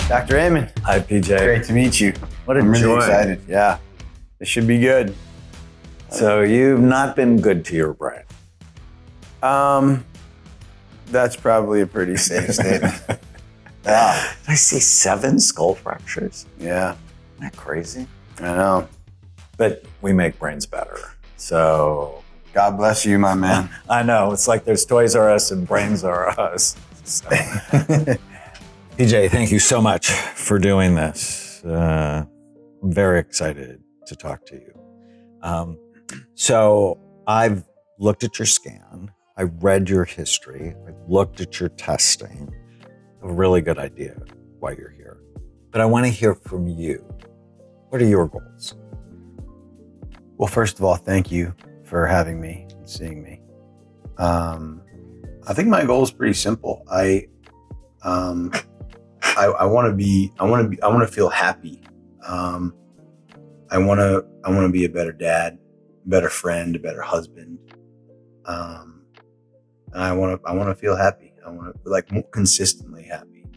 Dr. Amen. Hi, PJ. Great to meet you. What a I'm really joy. excited. Yeah, it should be good. So you've not been good to your brain. That's probably a pretty safe statement. Yeah. I see 7 skull fractures. Yeah, Isn't that crazy? I know. But we make brains better. So God bless you, my man. I know. It's like there's Toys R Us and Brains R Us. So. PJ, thank you so much for doing this. I'm very excited to talk to you. So I've looked at your scan. I read your history. I looked at your testing. I have a really good idea why you're here. But I want to hear from you. What are your goals? Well, first of all, thank you for having me and seeing me. I think my goal is pretty simple. I want to feel happy. I want to be a better dad, a better friend, a better husband. And I want to feel happy. I want to be more consistently happy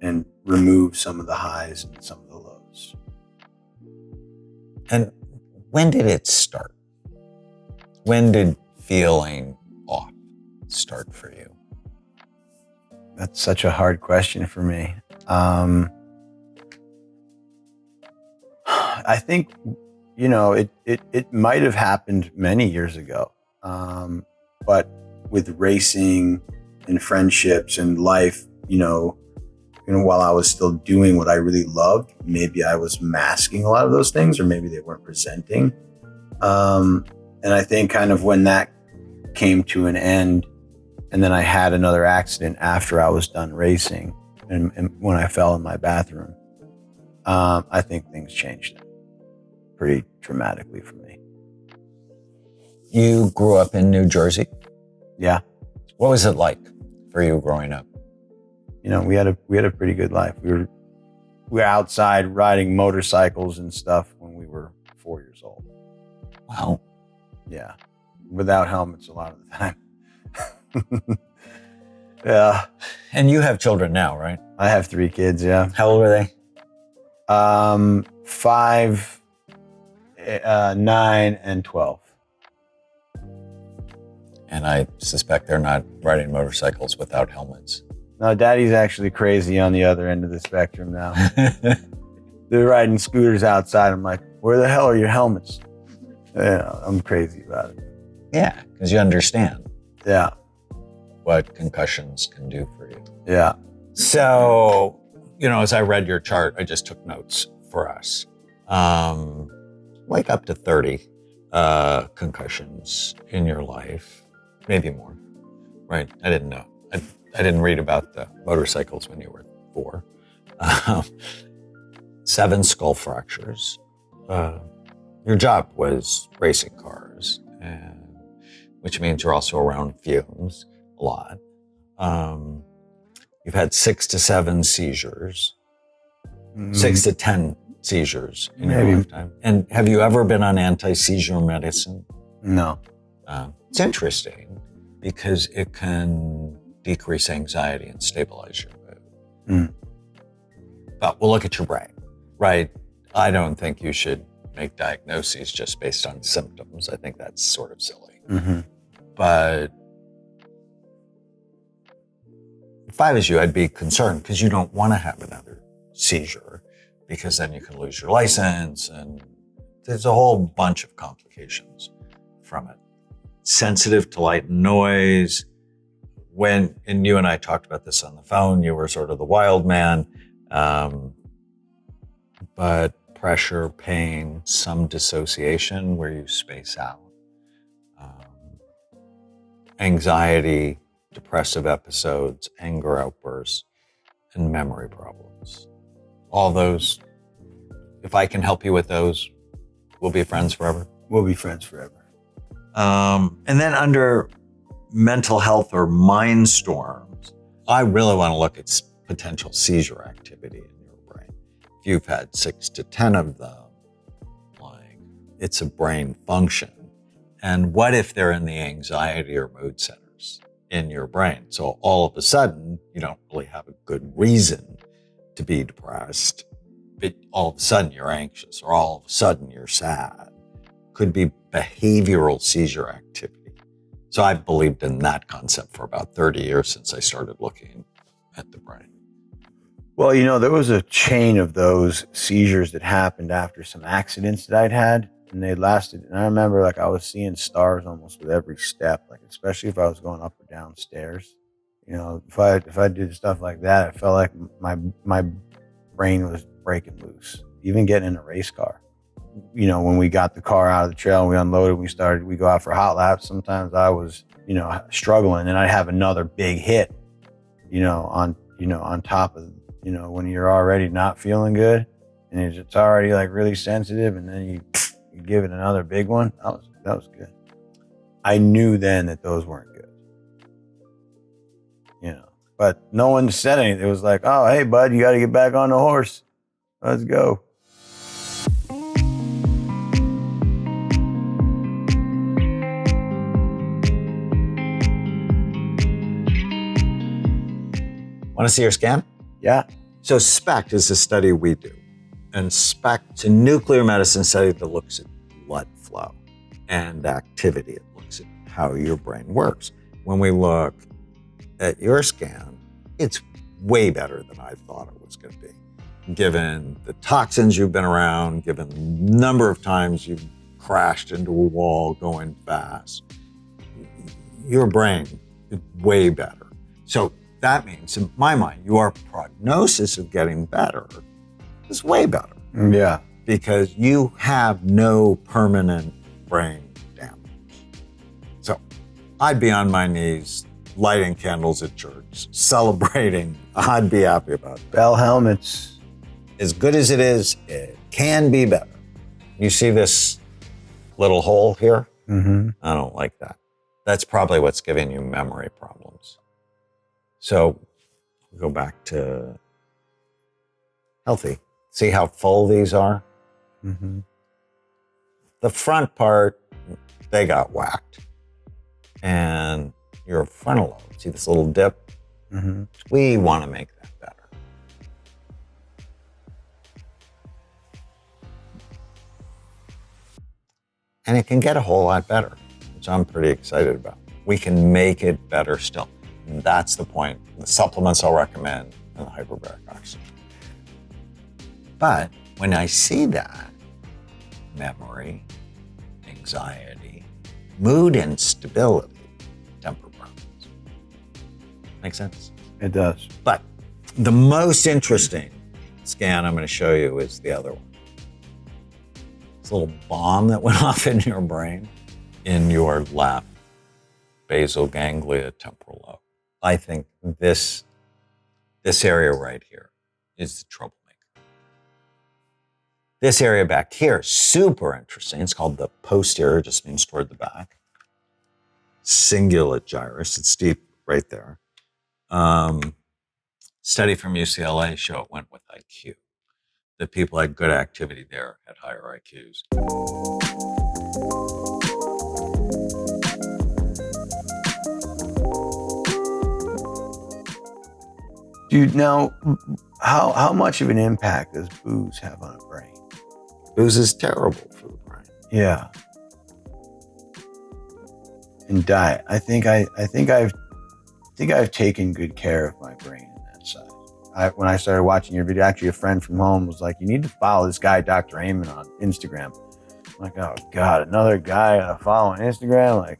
and remove some of the highs and some of the lows. And when did it start? When did feeling off start for you? That's such a hard question for me. I think, it might have happened many years ago. But with racing and friendships and life, while I was still doing what I really loved, maybe I was masking a lot of those things, or maybe they weren't presenting. And I think kind of when that came to an end, and then I had another accident after I was done racing, and when I fell in my bathroom, I think things changed pretty dramatically for me. You grew up in New Jersey? Yeah. What was it like for you growing up? We had a pretty good life. We were outside riding motorcycles and stuff when we were 4 years old. Wow. Yeah. Without helmets a lot of the time. Yeah. And you have children now, right? I have 3 kids, yeah. How old are they? 5, 9, and 12. And I suspect they're not riding motorcycles without helmets. No, Daddy's actually crazy on the other end of the spectrum now. They're riding scooters outside. I'm like, where the hell are your helmets? I'm crazy about it. Yeah, because you understand. Yeah. What concussions can do for you. Yeah. So, as I read your chart, I just took notes for us. Up to 30 concussions in your life, maybe more, right? I didn't know. I didn't read about the motorcycles when you were 4. 7 skull fractures. Your job was racing cars, which means you're also around fumes a lot. You've had 6 to 7 seizures, 6 to 10 seizures in your lifetime. And have you ever been on anti-seizure medicine? No. It's interesting because it can decrease anxiety and stabilize your mood. But we'll look at your brain, right? I don't think you should make diagnoses just based on symptoms. I think that's sort of silly. Mm-hmm. But if I was you, I'd be concerned because you don't want to have another seizure, because then you can lose your license and there's a whole bunch of complications from it. Sensitive to light and noise. And you and I talked about this on the phone, you were sort of the wild man, but pressure, pain, some dissociation where you space out, anxiety, depressive episodes, anger outbursts, and memory problems. All those, if I can help you with those, we'll be friends forever. We'll be friends forever. And then under mental health or mind storms, I really want to look at potential seizure activity in your brain. If you've had 6 to 10 of them, it's a brain function. And what if they're in the anxiety or mood centers in your brain? So all of a sudden, you don't really have a good reason to be depressed, but all of a sudden you're anxious or all of a sudden you're sad. Could be behavioral seizure activity. So I've believed in that concept for about 30 years since I started looking at the brain. Well, there was a chain of those seizures that happened after some accidents that I'd had, and they lasted. And I remember I was seeing stars almost with every step, especially if I was going up or down stairs. If I did stuff like that, it felt like my brain was breaking loose. Even getting in a race car. When we got the car out of the trail and we unloaded, we go out for hot laps. Sometimes I was, struggling, and I'd have another big hit, on top of, when you're already not feeling good and it's already really sensitive, and then you give it another big one. That was good. I knew then that those weren't good, but no one said anything. It was like, oh, hey, bud, you got to get back on the horse. Let's go. Want to see your scan? Yeah. So SPECT is a study we do. And SPECT's a nuclear medicine study that looks at blood flow and activity. It looks at how your brain works. When we look at your scan, it's way better than I thought it was going to be. Given the toxins you've been around, given the number of times you've crashed into a wall going fast, your brain is way better. So that means, in my mind, your prognosis of getting better is way better. Yeah. Because you have no permanent brain damage. So I'd be on my knees, lighting candles at church, celebrating. I'd be happy about that. Bell helmets. As good as it is, it can be better. You see this little hole here? Mm-hmm. I don't like that. That's probably what's giving you memory problems. So go back to healthy. See how full these are? Mm-hmm. The front part, they got whacked. And your frontal lobe, see this little dip? Mm-hmm. We want to make that better. And it can get a whole lot better, which I'm pretty excited about. We can make it better still. And that's the point. The supplements I'll recommend and the hyperbaric oxygen. But when I see that, memory, anxiety, mood instability, temper problems. Make sense? It does. But the most interesting scan I'm going to show you is the other one. This little bomb that went off in your brain, in your left basal ganglia temporal lobe. I think this area right here is the troublemaker. This area back here is super interesting. It's called the posterior, just means toward the back. Cingulate gyrus, it's deep right there. Study from UCLA show it went with IQ. The people had good activity there had higher IQs. Dude, now, how much of an impact does booze have on a brain? Booze is terrible for the brain. Yeah. And diet. I think I've taken good care of my brain on that side. When I started watching your video, actually a friend from home was like, you need to follow this guy, Dr. Amen, on Instagram. I'm like, oh God, another guy I follow on Instagram.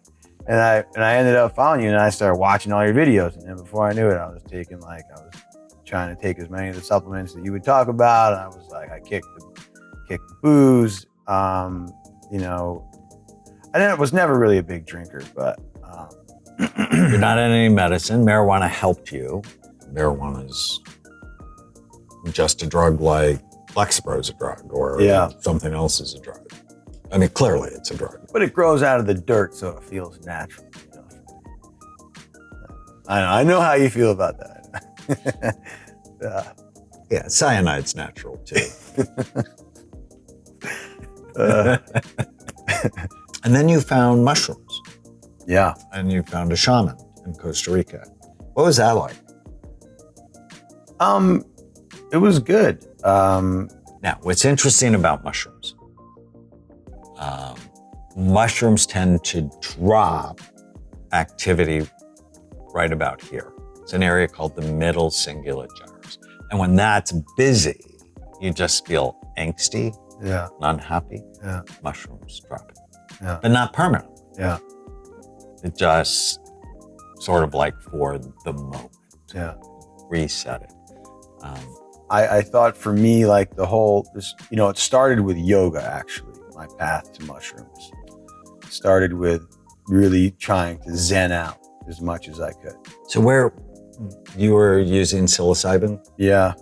And I ended up following you, and I started watching all your videos. And then before I knew it, I was trying to take as many of the supplements that you would talk about. And I was like, I kicked the booze. I was never really a big drinker, but you're not on any medicine. Marijuana helped you. Marijuana is just a drug like Lexapro is a drug, or something else is a drug. I mean, clearly it's a drug. But it grows out of the dirt, so it feels natural. I know how you feel about that. Yeah, cyanide's natural too. And then you found mushrooms. Yeah. And you found a shaman in Costa Rica. What was that like? was good. Now, what's interesting about mushrooms, mushrooms tend to drop activity right about here. It's an area called the middle cingulate gyrus. And when that's busy, you just feel angsty, Yeah. and unhappy. Yeah. Mushrooms drop it. Yeah. But not permanently. Yeah. It just sort of like for the moment, Yeah. reset it. I thought for me, like the whole, this, it started with yoga, actually, my path to mushrooms. It started with really trying to zen out as much as I could. So where you were using psilocybin, Yeah.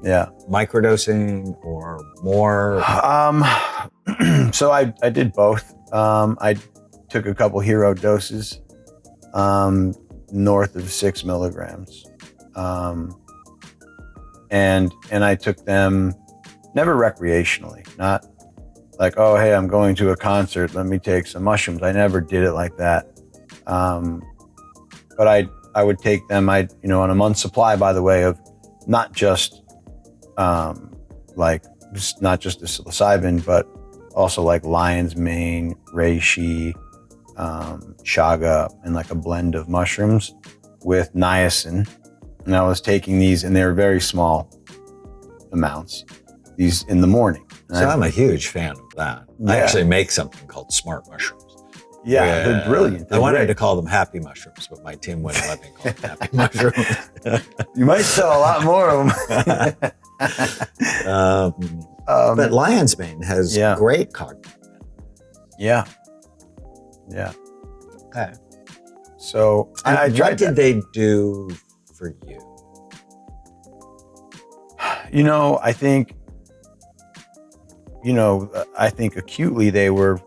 Yeah. microdosing or more? So I did both. I took a couple hero doses, north of 6 milligrams. And I took them never recreationally, not like, oh, hey, I'm going to a concert, let me take some mushrooms. I never did it like that. But I would take them, on a month's supply, by the way, of not just not just the psilocybin, but also like lion's mane, reishi, chaga, and like a blend of mushrooms with niacin. And I was taking these, and they were very small amounts, these in the morning. So I'm a huge fan of that. Yeah. I actually make something called smart mushrooms. Yeah, they're brilliant. I wanted to call them happy mushrooms, but my team wouldn't let me call them happy mushrooms. You might sell a lot more of them. But lion's mane has great cognitive. Yeah. Yeah. Okay. So I tried. What did they do for you? I think acutely they were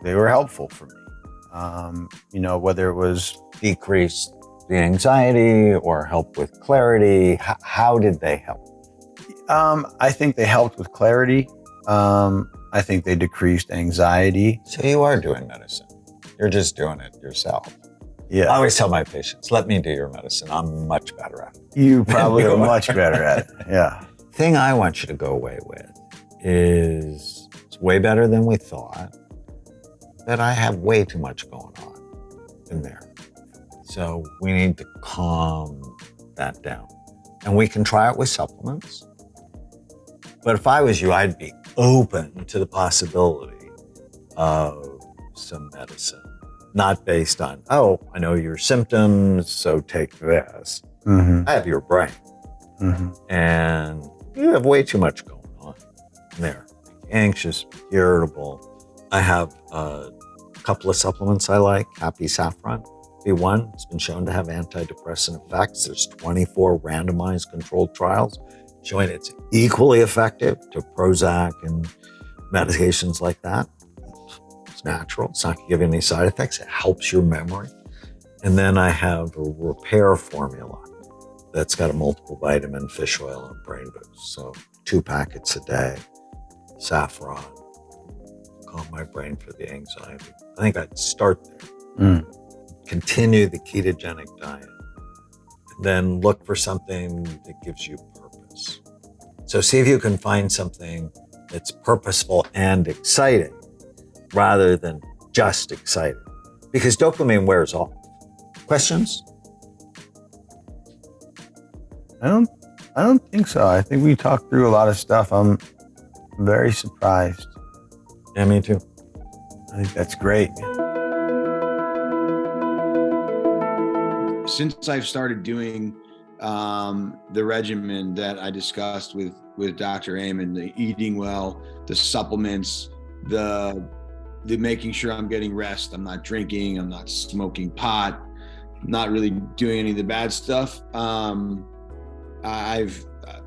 helpful for me. Whether it was Decrease the anxiety or help with clarity, how did they help? I think they helped with clarity. I think they decreased anxiety. So you are doing medicine. You're just doing it yourself. Yeah. I always tell my patients, let me do your medicine. I'm much better at it. You probably are much better at it. Yeah. Thing I want you to go away with is it's way better than we thought, but I have way too much going on in there. So we need to calm that down. And we can try it with supplements. But if I was you, I'd be open to the possibility of some medicine, not based on, oh, I know your symptoms, so take this. Mm-hmm. I have your brain. Mm-hmm. And you have way too much going on there. Anxious, irritable. I have a couple of supplements I like. Happy Saffron B1. It's been shown to have antidepressant effects. There's 24 randomized controlled trials showing it's equally effective to Prozac and medications like that. It's natural. It's not going to give you any side effects. It helps your memory. And then I have a repair formula that's got a multiple vitamin, fish oil, and brain boost. So 2 packets a day, saffron, calm my brain for the anxiety. I think I'd start there. Continue the ketogenic diet, and then look for something that gives you purpose. So see if you can find something that's purposeful and exciting rather than just exciting, because dopamine wears off. Questions? I don't think so. I think we talked through a lot of stuff. I'm very surprised. Yeah, me too. I think that's great. Since I've started doing the regimen that I discussed with Dr. Amen, the eating well, the supplements, the making sure I'm getting rest, I'm not drinking, I'm not smoking pot, not really doing any of the bad stuff.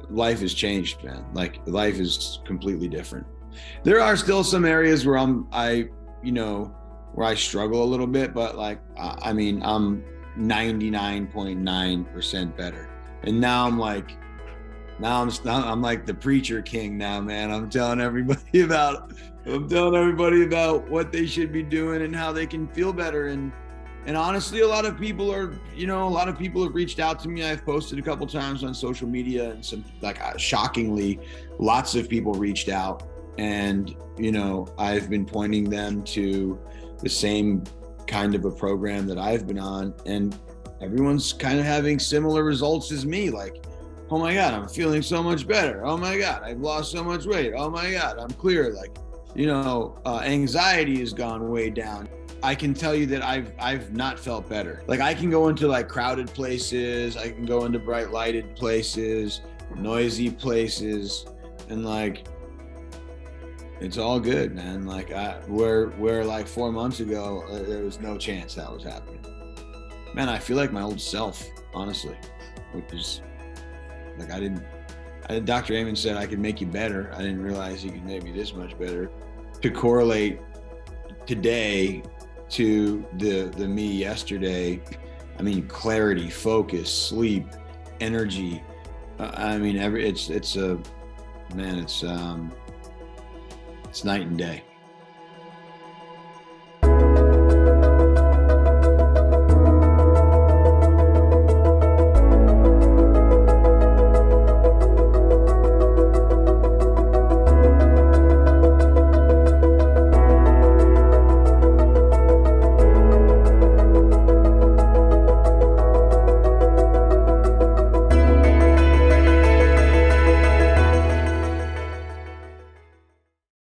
Life has changed, man. Like, life is completely different. There are still some areas where where I struggle a little bit, but I'm 99.9% better. And now I'm like the preacher king now, man. I'm telling everybody about what they should be doing and how they can feel better. And And honestly, a lot of people have reached out to me. I've posted a couple times on social media, and some, like, shockingly, lots of people reached out, and, I've been pointing them to the same kind of a program that I've been on, and everyone's kind of having similar results as me. Like, oh my God, I'm feeling so much better. Oh my God, I've lost so much weight. Oh my God, I'm clear. Like, anxiety has gone way down. I can tell you that I've not felt better. Like, I can go into, like, crowded places, I can go into bright lighted places, noisy places, and, like, it's all good, man. Like, where like 4 months ago, there was no chance that was happening. Man, I feel like my old self, honestly, which is, like, Dr. Amen said I could make you better. I didn't realize he could make me this much better. To correlate today to the me yesterday, I mean, clarity, focus, sleep, energy. It's night and day.